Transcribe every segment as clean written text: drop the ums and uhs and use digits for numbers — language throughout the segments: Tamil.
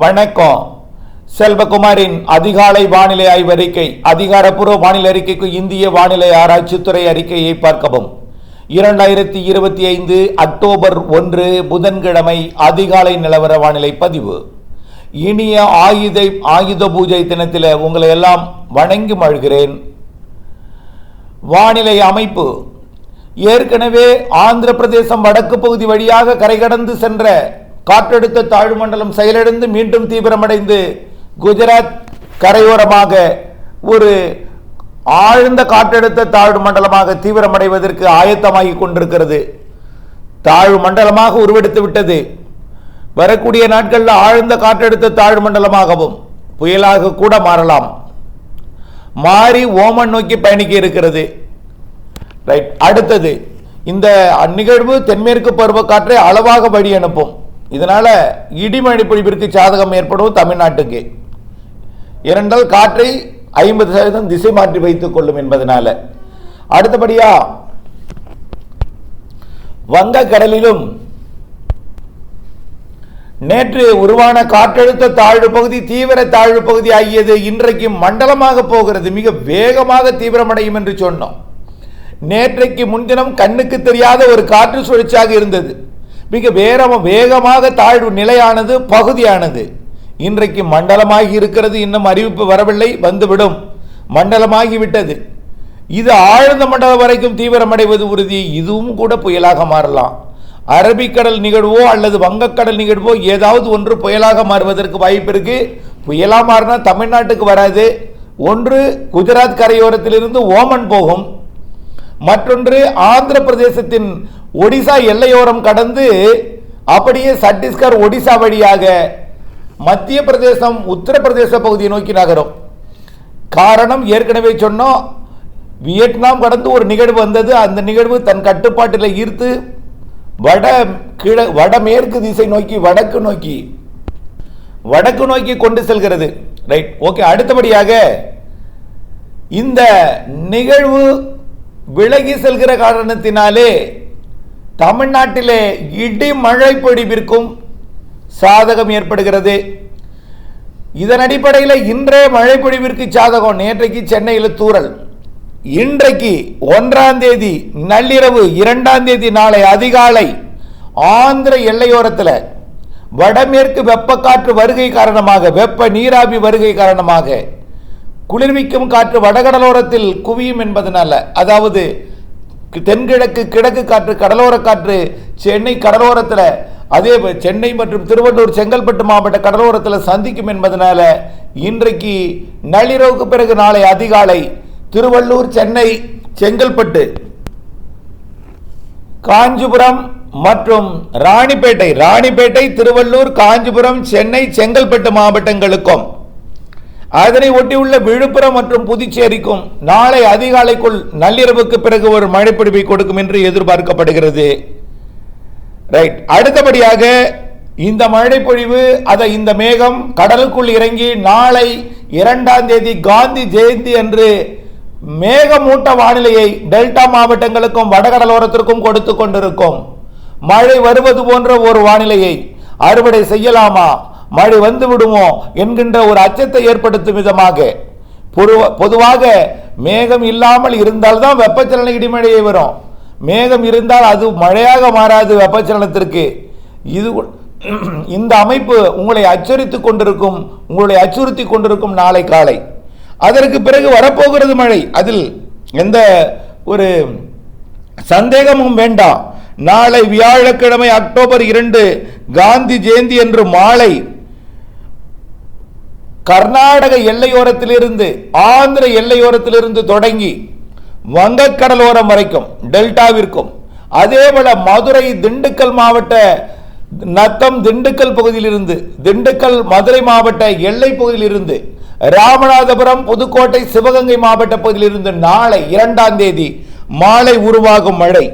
வணக்கம். செல்வகுமாரின் அதிகாலை வானிலை ஆய்வறிக்கை. அதிகாரப்பூர்வ வானிலை அறிக்கைக்கு இந்திய வானிலை ஆராய்ச்சித்துறை அறிக்கையை பார்க்கவும். 2025 அக்டோபர் 1 புதன்கிழமை அதிகாலை நிலவர வானிலை பதிவு. இனிய ஆயுத பூஜை தினத்தில் உங்களை எல்லாம் வணங்கி மகிழ்கிறேன். வானிலை அமைப்பு. ஏற்கனவே ஆந்திர பிரதேசம் வடக்கு பகுதி வழியாக கரை கடந்து சென்ற காற்றழுத்த தாழ்வு மண்டலம் செயலிழந்து மீண்டும் தீவிரமடைந்து குஜராத் கரையோரமாக ஒரு ஆழ்ந்த காற்றழுத்த தாழ்வு மண்டலமாக தீவிரமடைவதற்கு ஆயத்தமாகி கொண்டிருக்கிறது. தாழ்வு மண்டலமாக உருவெடுத்து விட்டது. வரக்கூடிய நாட்களில் ஆழ்ந்த காற்றழுத்த தாழ்வு மண்டலமாகவும் புயலாக கூட மாறலாம். மாறி ஓமன் நோக்கி பயணிக்க இருக்கிறது. ரைட். அடுத்தது, இந்த நிகழ்வு தென்மேற்கு பருவக்காற்றை அளவாக வழி அனுப்பும். இதனால இடிமழை பொழிவிற்கு சாதகம் ஏற்படும் தமிழ்நாட்டுக்கு. இரண்டால் காற்றை 50% திசை மாற்றி வைத்துக் கொள்ளும் என்பதனால. அடுத்தபடியா வங்கக்கடலிலும் நேற்று உருவான காற்றழுத்த தாழ்வு பகுதி தீவிர தாழ்வு பகுதி ஆகியது இன்றைக்கு மண்டலமாக போகிறது. மிக வேகமாக தீவிரமடையும் என்று சொன்னோம். நேற்றைக்கு முன்தினம் கண்ணுக்கு தெரியாத ஒரு காற்று சுழற்சியாக இருந்தது. மிக வேகமாக தாழ்வு நிலையானது பகுதியானது. இன்றைக்கு மண்டலமாகி இருக்கிறது. இன்னும் அறிவிப்பு வரவில்லை, வந்துவிடும். மண்டலமாகிவிட்டது. இது ஆழ்ந்த மண்டலம் வரைக்கும் தீவிரமடைவது உறுதி. இதுவும் கூட புயலாக மாறலாம். அரபிக்கடல் நிகழ்வோ அல்லது வங்கக்கடல் நிகழ்வோ ஏதாவது ஒன்று புயலாக மாறுவதற்கு வாய்ப்பு இருக்கு. புயலா மாறினா தமிழ்நாட்டுக்கு வராது. ஒன்று குஜராத் கரையோரத்திலிருந்து ஓமன் போகும், மற்றொன்று ஆந்திர பிரதேசத்தின் ஒடிசா எல்லையோரம் கடந்து அப்படியே சத்தீஸ்கர் ஒடிசா வழியாக மத்திய பிரதேசம் உத்தரப்பிரதேச பகுதியை நோக்கி நகரும். காரணம் ஏற்கனவே சொன்னோம், வியட்நாம் கடந்து ஒரு நிகழ்வு வந்தது. அந்த நிகழ்வு தன் கட்டுப்பாட்டில் ஈர்த்து வடமேற்கு திசை நோக்கி வடக்கு நோக்கி கொண்டு செல்கிறது. ரைட். ஓகே. அடுத்தபடியாக இந்த நிகழ்வு விலகி செல்கிற காரணத்தினாலே தமிழ்நாட்டிலே இடி மழை பொழிவிற்கும் சாதகம் ஏற்படுகிறது. இதன் அடிப்படையில் இன்றைய மழை பொழிவிற்கு சாதகம். நேற்றைக்கு சென்னையில் தூறல். இன்றைக்கு 1ஆம் தேதி நள்ளிரவு, 2ஆம் தேதி நாளை அதிகாலை ஆந்திர எல்லையோரத்தில் வடமேற்கு வெப்பக்காற்று வருகை காரணமாக, வெப்ப நீராவி வருகை காரணமாக குளிர்விக்கும் காற்று வடகடலோரத்தில் குவியும் என்பதனால, அதாவது தென்கிழக்கு கிழக்கு காற்று கடலோர காற்று சென்னை கடலோரத்தில், அதே சென்னை மற்றும் திருவள்ளூர் செங்கல்பட்டு மாவட்ட கடலோரத்தில் சந்திக்கும் என்பதனால இன்றைக்கு நள்ளிரவுக்கு பிறகு நாளை அதிகாலை திருவள்ளூர், சென்னை, செங்கல்பட்டு, காஞ்சிபுரம் மற்றும் ராணிப்பேட்டை, திருவள்ளூர், காஞ்சிபுரம், சென்னை, செங்கல்பட்டு மாவட்டங்களுக்கும் அதனை ஒட்டியுள்ள விழுப்புரம் மற்றும் புதுச்சேரிக்கும் நாளை அதிகாலைக்குள் நள்ளிரவுக்கு பிறகு ஒரு மழைப்பொழிவை கொடுக்கும் என்று எதிர்பார்க்கப்படுகிறது. ரைட். அடுத்தபடியாக இந்த மழைப்பொழிவு, இந்த மேகம் கடலுக்குள் இறங்கி நாளை 2ஆம் தேதி காந்தி ஜெயந்தி அன்று மேகமூட்ட வானிலையை டெல்டா மாவட்டங்களுக்கும் வடகடலோரத்திற்கும் கொடுத்து கொண்டிருக்கும். மழை வருவது போன்ற ஒரு வானிலையை அறுவடை செய்யலாமா, மழை வந்து விடுமோ என்கின்ற ஒரு அச்சத்தை ஏற்படுத்தும் விதமாக, பொதுவாக மேகம் இல்லாமல் இருந்தால்தான் வெப்பச்சலன இடிமழையை வரும். மேகம் இருந்தால் அது மழையாக மாறாது வெப்பச்சலனத்திற்கு. இந்த அமைப்பு உங்களை அச்சுறுத்தி கொண்டிருக்கும் நாளை காலை. அதற்கு பிறகு வரப்போகிறது மழை. அதில் எந்த ஒரு சந்தேகமும் வேண்டாம். நாளை வியாழக்கிழமை அக்டோபர் 2 காந்தி ஜெயந்தி என்று மாலை கர்நாடக எல்லையோரத்திலிருந்து ஆந்திர எல்லையோரத்திலிருந்து தொடங்கி வங்கக்கடலோரம் வரைக்கும் டெல்டாவிற்கும், அதேபோல மதுரை திண்டுக்கல் மாவட்ட நத்தம் திண்டுக்கல் பகுதியிலிருந்து, திண்டுக்கல் மதுரை மாவட்ட எல்லை பகுதியிலிருந்து, ராமநாதபுரம், புதுக்கோட்டை, சிவகங்கை மாவட்ட பகுதியிலிருந்து நாளை 2ஆம் தேதி மாலை உருவாகும் மழை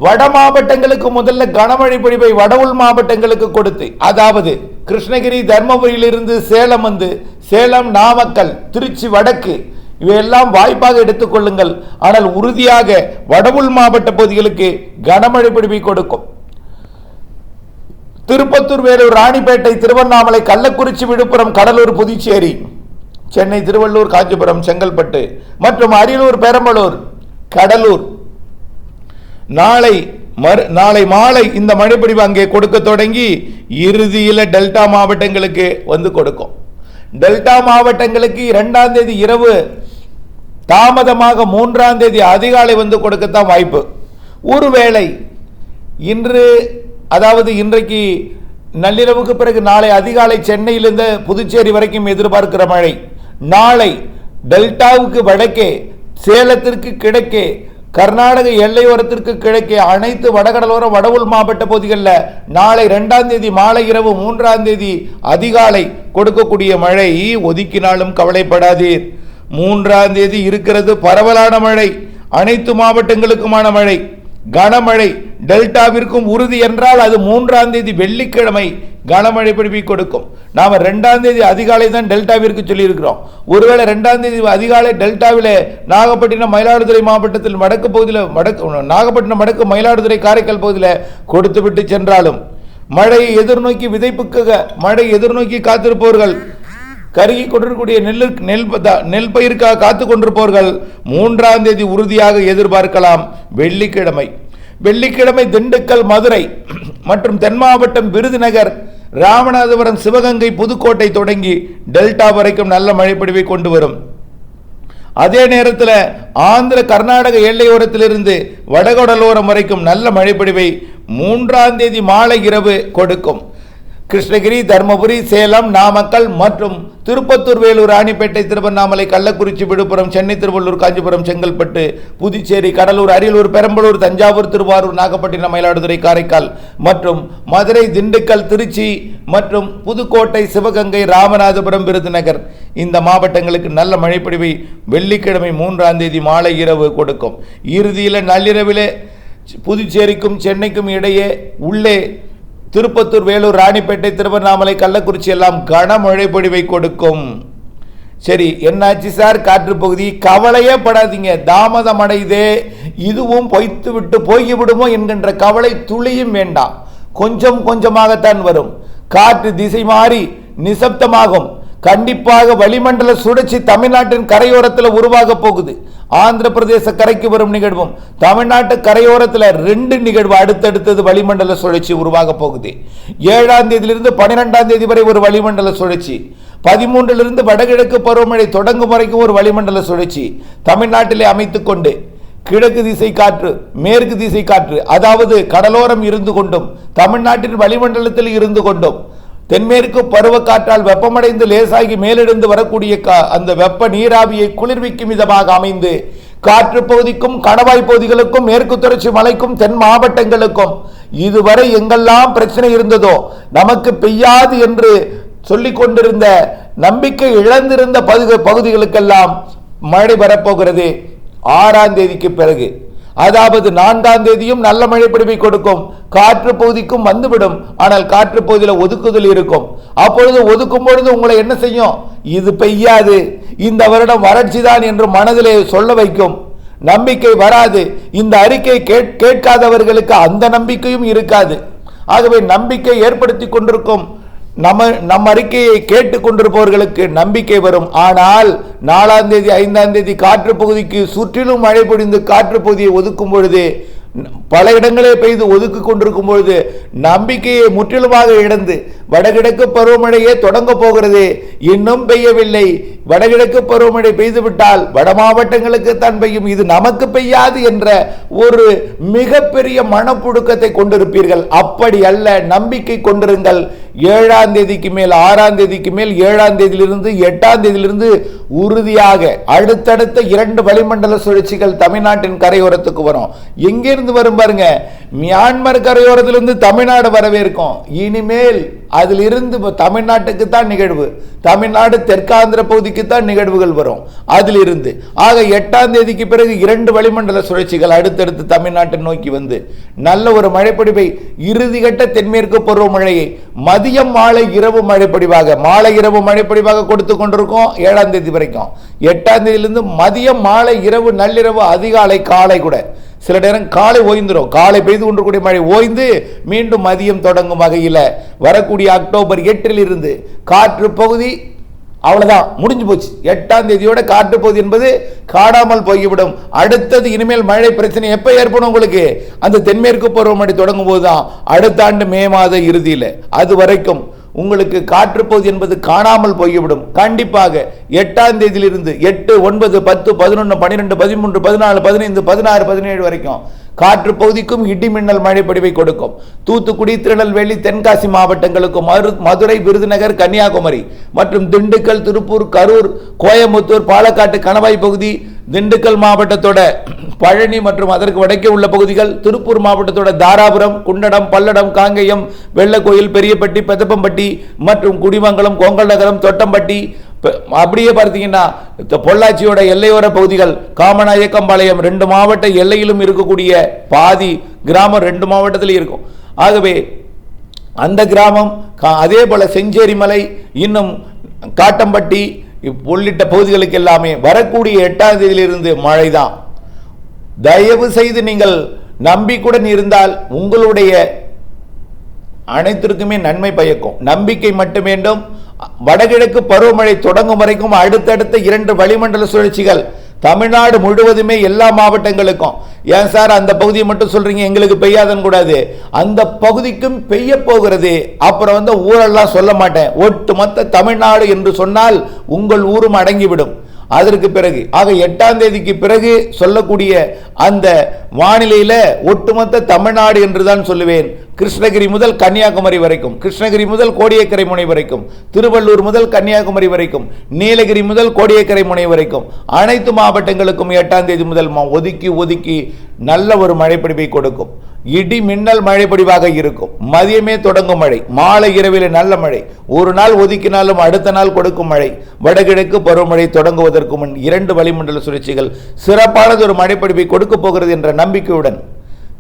வட மாவட்டங்களுக்கு முதல்ல கனமழை பொழிவை வட உள் மாவட்டங்களுக்கு கொடுத்து, அதாவது கிருஷ்ணகிரி, தர்மபுரியிலிருந்து சேலம் வந்து, சேலம், நாமக்கல், திருச்சி வடக்கு இவையெல்லாம் வாய்ப்பாக எடுத்துக் கொள்ளுங்கள். ஆனால் உறுதியாக வட உள் மாவட்ட பகுதிகளுக்கு கனமழை பொழிவை கொடுக்கும். திருப்பத்தூர், வேலூர், ராணிப்பேட்டை, திருவண்ணாமலை, கள்ளக்குறிச்சி, விழுப்புரம், கடலூர், புதுச்சேரி, சென்னை, திருவள்ளூர், காஞ்சிபுரம், செங்கல்பட்டு மற்றும் அரியலூர், பெரம்பலூர், கடலூர் நாளை மாலை இந்த மழைப்பொழிவு அங்கே கொடுக்க தொடங்கி இறுதியில் டெல்டா மாவட்டங்களுக்கு வந்து கொடுக்கும். டெல்டா மாவட்டங்களுக்கு 2ஆம் தேதி இரவு தாமதமாக 3ஆம் தேதி அதிகாலை வந்து கொடுக்கத்தான் வாய்ப்பு. ஒருவேளை இன்று, அதாவது இன்றைக்கு நள்ளிரவுக்கு பிறகு நாளை அதிகாலை சென்னையிலிருந்து புதுச்சேரி வரைக்கும் எதிர்பார்க்கிற மழை, நாளை டெல்டாவுக்கு வடக்கே, சேலத்திற்கு கிழக்கே, கர்நாடக எல்லையோரத்திற்கு கிழக்கே, அனைத்து வடகடலோர வடவுள் மாவட்ட பகுதிகளில் நாளை 2ஆம் தேதி மாலை இரவு 3ஆம் தேதி அதிகாலை கொடுக்கக்கூடிய மழை ஒதுக்கினாலும் கவலைப்படாதீர். 3ஆம் தேதி இருக்கிறது பரவலான மழை, அனைத்து மாவட்டங்களுக்குமான மழை, கனமழை டெல்டாவிற்கும் உறுதி என்றால் அது 3ஆம் தேதி வெள்ளிக்கிழமை கனமழை பிடிப்பை கொடுக்கும். நாம 2ஆம் தேதி அதிகாலை தான் டெல்டாவிற்கு சொல்லியிருக்கிறோம். ஒருவேளை 2ஆம் தேதி அதிகாலை டெல்டாவில் நாகப்பட்டினம், மயிலாடுதுறை மாவட்டத்தில் வடக்கு பகுதியில் நாகப்பட்டினம், வடக்கு மயிலாடுதுறை, காரைக்கால் பகுதியில் கொடுத்து விட்டு சென்றாலும் மழையை எதிர்நோக்கி விதைப்புக்கு மழை எதிர்நோக்கி காத்திருப்பவர்கள், கருகி கொண்டிருக்கக்கூடிய நெல் பயிருக்காக காத்து கொண்டிருப்பவர்கள் 3ஆம் தேதி உறுதியாக எதிர்பார்க்கலாம். வெள்ளிக்கிழமை திண்டுக்கல், மதுரை மற்றும் தென் மாவட்டம் விருதுநகர், ராமநாதபுரம், சிவகங்கை, புதுக்கோட்டை தொடங்கி டெல்டா வரைக்கும் நல்ல மழைப்பொழிவை கொண்டு வரும். அதே நேரத்தில் ஆந்திர, கர்நாடக எல்லையோரத்திலிருந்து வடகடலோரம் வரைக்கும் நல்ல மழைப்பொழிவை 3ஆம் தேதி மாலை இரவு கொடுக்கும். கிருஷ்ணகிரி, தர்மபுரி, சேலம், நாமக்கல் மற்றும் திருப்பத்தூர், வேலூர், ராணிப்பேட்டை, திருவண்ணாமலை, கள்ளக்குறிச்சி, விழுப்புரம், சென்னை, திருவள்ளூர், காஞ்சிபுரம், செங்கல்பட்டு, புதுச்சேரி, கடலூர், அரியலூர், பெரம்பலூர், தஞ்சாவூர், திருவாரூர், நாகப்பட்டினம், மயிலாடுதுறை, காரைக்கால் மற்றும் மதுரை, திண்டுக்கல், திருச்சி மற்றும் புதுக்கோட்டை, சிவகங்கை, ராமநாதபுரம், விருதுநகர் இந்த மாவட்டங்களுக்கு நல்ல மழைப்பொழிவை வெள்ளிக்கிழமை 3ஆம் தேதி மாலை இரவு கொடுக்கும். இறுதியில் நள்ளிரவிலே புதுச்சேரிக்கும் சென்னைக்கும் இடையே உள்ளே திருப்பத்தூர், வேலூர், ராணிப்பேட்டை, திருவண்ணாமலை, கள்ளக்குறிச்சி எல்லாம் கனமழை பொழிவை கொடுக்கும். சரி, என்னாச்சு சார் காற்று பகுதி? கவலையே படாதீங்க, தாமதம் அடைதே, இதுவும் பொய்த்து விட்டு போய்விடுமோ என்கின்ற கவலை துளியும் வேண்டாம். கொஞ்சம் கொஞ்சமாகத்தான் வரும். காற்று திசை மாறி நிசப்தமாகும். கண்டிப்பாக வளிமண்டல சுழற்சி தமிழ்நாட்டின் கரையோரத்தில் உருவாக போகுது. ஆந்திர பிரதேச கரைக்கு வரும் நிகழ்வும் தமிழ்நாட்டு கரையோரத்தில் 2 நிகழ்வு அடுத்தடுத்தது வளிமண்டல சுழற்சி உருவாக போகுது. 7ஆம் தேதியிலிருந்து 12ஆம் தேதி வரை ஒரு வளிமண்டல சுழற்சி, 13இலிருந்து வடகிழக்கு பருவமழை தொடங்கும் வரைக்கும் ஒரு வளிமண்டல சுழற்சி தமிழ்நாட்டிலே அமைத்துக் கொண்டு கிழக்கு திசை காற்று, மேற்கு திசை காற்று, அதாவது கடலோரம் இருந்து கொண்டும் தமிழ்நாட்டின் வளிமண்டலத்தில் இருந்து கொண்டும் தென்மேற்கு பருவக்காற்றால் வெப்பமடைந்து லேசாகி மேலெழுந்து வரக்கூடிய அந்த வெப்ப நீராவியை குளிர்விக்கும் விதமாக அமைந்து காற்று பகுதிக்கும் கணவாய் பகுதிகளுக்கும் மேற்கு தொடர்ச்சி மலைக்கும் தென் மாவட்டங்களுக்கும் இதுவரை எங்கெல்லாம் பிரச்சனை இருந்ததோ, நமக்கு பெய்யாது என்று சொல்லிக் கொண்டிருந்த, நம்பிக்கை இழந்திருந்த பகுதிகளுக்கெல்லாம் மழை வரப்போகிறது 6ஆம் தேதிக்கு பிறகு. அதாவது 4ஆம் தேதியும் நல்ல மழை பொழிவை கொடுக்கும். காற்று பகுதிக்கும் வந்துவிடும். ஆனால் காற்று பகுதியில் ஒதுக்குதல் இருக்கும். அப்பொழுது ஒதுக்கும் பொழுது உங்களை என்ன செய்யும்? இது பெய்யாது, இந்த வருடம் வறட்சி தான் என்று மனதிலே சொல்ல வைக்கும். நம்பிக்கை வராது. இந்த அறிக்கை கேட்காதவர்களுக்கு அந்த நம்பிக்கையும் இருக்காது. ஆகவே நம்பிக்கை ஏற்படுத்தி கொண்டிருக்கும் நம்ம அறிக்கையை கேட்டுக் கொண்டிருப்பவர்களுக்கு நம்பிக்கை வரும். ஆனால் 4ஆம் தேதி 5ஆம் தேதி காற்று பகுதிக்கு சுற்றிலும் மழை பொழிந்து காற்று பகுதியை ஒதுக்கும் பொழுது, பல இடங்களே பெய்து ஒதுக்கி கொண்டிருக்கும் பொழுது நம்பிக்கையை முற்றிலுமாக இழந்து வடகிழக்கு பருவமழையே தொடங்க போகிறது. இன்னும் பெய்யவில்லை. வடகிழக்கு பருவமழை பெய்துவிட்டால் வட மாவட்டங்களுக்கு தான் பெய்யும், இது நமக்கு பெய்யாது என்ற ஒரு மிகப்பெரிய மனப்புழுக்கத்தை கொண்டிருப்பீர்கள். அப்படி அல்ல, நம்பிக்கை கொண்டிருங்கள். 7ஆம் தேதிக்கு மேல் 6ஆம் தேதிக்கு மேல் 7ஆம் தேதியிலிருந்து 8ஆம் தேதியிலிருந்து உறுதியாக அடுத்தடுத்த 2 வளிமண்டல சுழற்சிகள் தமிழ்நாட்டின் கரையோரத்துக்கு வரும். எங்கிருந்து வரும் பாருங்க, மியான்மர் கரையோரத்திலிருந்து தமிழ்நாடு வரவேற்கும். இனிமேல் அதில் இருந்து தமிழ்நாட்டுக்கு தான் நிகழ்வு, தமிழ்நாடு தெற்காந்திர பகுதிக்கு தான் நிகழ்வுகள் வரும் அதில் இருந்து. ஆக 8ஆம் தேதிக்கு பிறகு 2 வளிமண்டல சுழற்சிகள் அடுத்தடுத்து தமிழ்நாட்டை நோக்கி வந்து நல்ல ஒரு மழைப்பொழிவை, இறுதிகட்ட தென்மேற்கு பருவமழையை மதியம் மாலை இரவு மழைப்பொழிவாக கொடுத்து கொண்டிருக்கோம் 7ஆம் தேதி வரைக்கும். 8ஆம் தேதியிலிருந்து மதியம் மாலை இரவு நள்ளிரவு அதிகாலை காலை கூட சில நேரம் காலை ஓய்ந்துடும். காலை பெய்து கொண்டிருக்கூடிய மழை ஓய்ந்து மீண்டும் மதியம் தொடங்கும் வகையில் வரக்கூடிய அக்டோபர் 8 இருந்து காற்று பகுதி அவ்வளவுதான், முடிஞ்சு போச்சு. 8ஆம் தேதியோட காற்று பகுதி என்பது காணாமல் போய்விடும். அடுத்தது இனிமேல் மழை பிரச்சனை எப்ப ஏற்படும் உங்களுக்கு? அந்த தென்மேற்கு பருவமழை தொடங்கும் போதுதான், அடுத்த ஆண்டு மே மாத இறுதியில். அது வரைக்கும் உங்களுக்கு காற்று பகுதி என்பது காணாமல் போய்விடும். கண்டிப்பாக 8ஆம் தேதியிலிருந்து 8, 9, 10, 11, 12, 13, 14, 15, 16, 17 வரைக்கும் காற்று பகுதிக்கும் இடி மின்னல் மழை பொழிவை கொடுக்கும். தூத்துக்குடி, திருநெல்வேலி, தென்காசி மாவட்டங்களுக்கும், மதுரை, விருதுநகர், கன்னியாகுமரி மற்றும் திண்டுக்கல், திருப்பூர், கரூர், கோயம்புத்தூர், பாலக்காட்டு, கணவாய் பகுதி, திண்டுக்கல் மாவட்டத்தோட பழனி மற்றும் அதற்கு வடக்கே உள்ள பகுதிகள், திருப்பூர் மாவட்டத்தோட தாராபுரம், குண்டடம், பல்லடம், காங்கேயம், வெள்ளக்கோயில், பெரியப்பட்டி, பெதப்பம்பட்டி மற்றும் குடிமங்கலம், கோங்கல் நகரம், தொட்டம்பட்டி, அப்படியே பார்த்தீங்கன்னா பொள்ளாச்சியோட எல்லையோர பகுதிகள், காமநாயக்கம்பாளையம் 2 மாவட்ட எல்லையிலும் இருக்கக்கூடிய பாதி கிராமம் 2 மாவட்டத்திலும் இருக்கும். ஆகவே அந்த கிராமம், அதே போல செஞ்சேரி மலை, இன்னும் காட்டம்பட்டி உள்ளிட்ட பகுதிகளுக்கு எல்லாமே வரக்கூடிய 8ஆம் தேதியிலிருந்து மழைதான். தயவு செய்து நீங்கள் நம்பிக்கையுடன் இருந்தால் உங்களுடைய அனைத்திற்குமே நன்மை பயக்கும். நம்பிக்கை மட்டும் வேண்டும். வடகிழக்கு பருவமழை தொடங்கும் வரைக்கும் அடுத்தடுத்த 2 வளிமண்டல சுழற்சிகள் தமிழ்நாடு முழுவதுமே எல்லா மாவட்டங்களுக்கும். ஏன் சார் அந்த பகுதியை மட்டும் சொல்றீங்க, எங்களுக்கு பெய்யாதன்னு கூடாது? அந்த பகுதிக்கும் பெய்ய போகிறது. அப்புறம் ஊரெல்லாம் சொல்ல மாட்டேன், ஒட்டுமொத்த தமிழ்நாடு என்று சொன்னால் உங்கள் ஊரும் அடங்கிவிடும். அதற்கு பிறகு ஆக 8ஆம் தேதிக்கு பிறகு சொல்லக்கூடிய அந்த வானிலையில ஒட்டுமொத்த தமிழ்நாடு என்றுதான் சொல்லுவேன். கிருஷ்ணகிரி முதல் கன்னியாகுமரி வரைக்கும், கிருஷ்ணகிரி முதல் கோடியக்கரை முனை வரைக்கும், திருவள்ளூர் முதல் கன்னியாகுமரி வரைக்கும், நீலகிரி முதல் கோடியக்கரை முனை வரைக்கும் அனைத்து மாவட்டங்களுக்கும் 8ஆம் தேதி முதல் ஒதுக்கி நல்ல ஒரு மழைப்பொழிவை கொடுக்கும். இடி மின்னல் மழைப்பொழிவாக இருக்கும். மதியமே தொடங்கும் மழை, மாலை இரவில் நல்ல மழை, ஒரு நாள் ஒதுக்கினாலும் அடுத்த நாள் கொடுக்கும் மழை. வடகிழக்கு பருவமழை தொடங்குவதற்கு முன் 2 வளிமண்டல சுழற்சிகள் சிறப்பானது ஒரு மழைப்பொழிவை கொடுக்க போகிறது என்ற நம்பிக்கையுடன்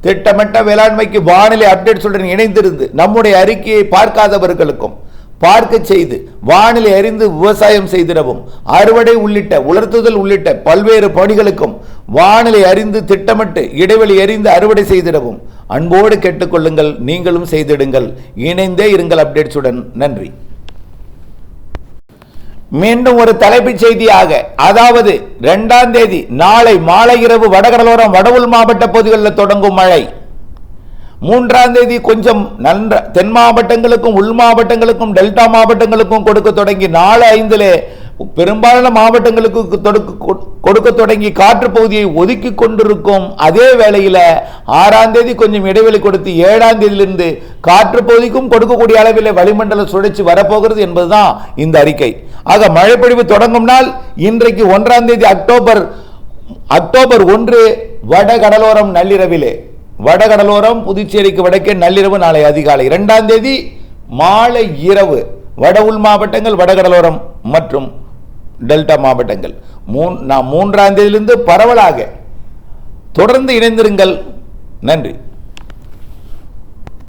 திட்டமிட்ட வேளாண்மைக்கு வானிலை அப்டேட்ஸுடன் இணைந்திருந்து நம்முடைய அறிக்கையை பார்க்காதவர்களுக்கும் பார்க்க செய்து வானிலை அறிந்து விவசாயம் செய்திடவும், அறுவடை உள்ளிட்ட உலர்த்துதல் உள்ளிட்ட பல்வேறு பணிகளுக்கும் வானிலை அறிந்து திட்டமிட்டு இடைவெளி அறிந்து அறுவடை செய்திடவும் அன்போடு கேட்டுக்கொள்ளுங்கள். நீங்களும் செய்திடுங்கள். இணைந்தே இருங்கள் அப்டேட்ஸுடன். நன்றி. மீண்டும் ஒரு தலைப்புச் செய்தியாக, அதாவது 2ஆம் தேதி நாளை மாலை இரவு வடகடலோரம் வடவுள் மாவட்ட பகுதிகளில் தொடங்கும் மழை. 3ஆம் தேதி கொஞ்சம் தென் மாவட்டங்களுக்கும் உள் மாவட்டங்களுக்கும் டெல்டா மாவட்டங்களுக்கும் கொடுக்க தொடங்கி 4/5 பெரும்பாலான மாவட்டங்களுக்கு கொடுக்க தொடங்கி காற்று பகுதியை ஒதுக்கி கொண்டிருக்கும். அதே வேளையில் 6ஆம் தேதி கொஞ்சம் இடைவெளி கொடுத்து 7ஆம் தேதியிலிருந்து காற்று பகுதிக்கும் கொடுக்கக்கூடிய அளவில் வளிமண்டல சுழற்சி வரப்போகிறது என்பதுதான் இந்த அறிக்கை. ஆக மழைப்பொழிவு தொடங்கும் நாள் இன்றைக்கு 1ஆம் தேதி அக்டோபர் 1 வடகடலோரம் நள்ளிரவிலே, வடகடலோரம் புதுச்சேரிக்கு வடக்கே நள்ளிரவு நாளை அதிகாலை. 2ஆம் தேதி மாலை இரவு வட உள் மாவட்டங்கள், வடகடலோரம் மற்றும் டெல்டா மாவட்டங்கள். 3ஆம் தேதியிலிருந்து பரவலாக தொடர்ந்து இணைந்திருங்கள். நன்றி.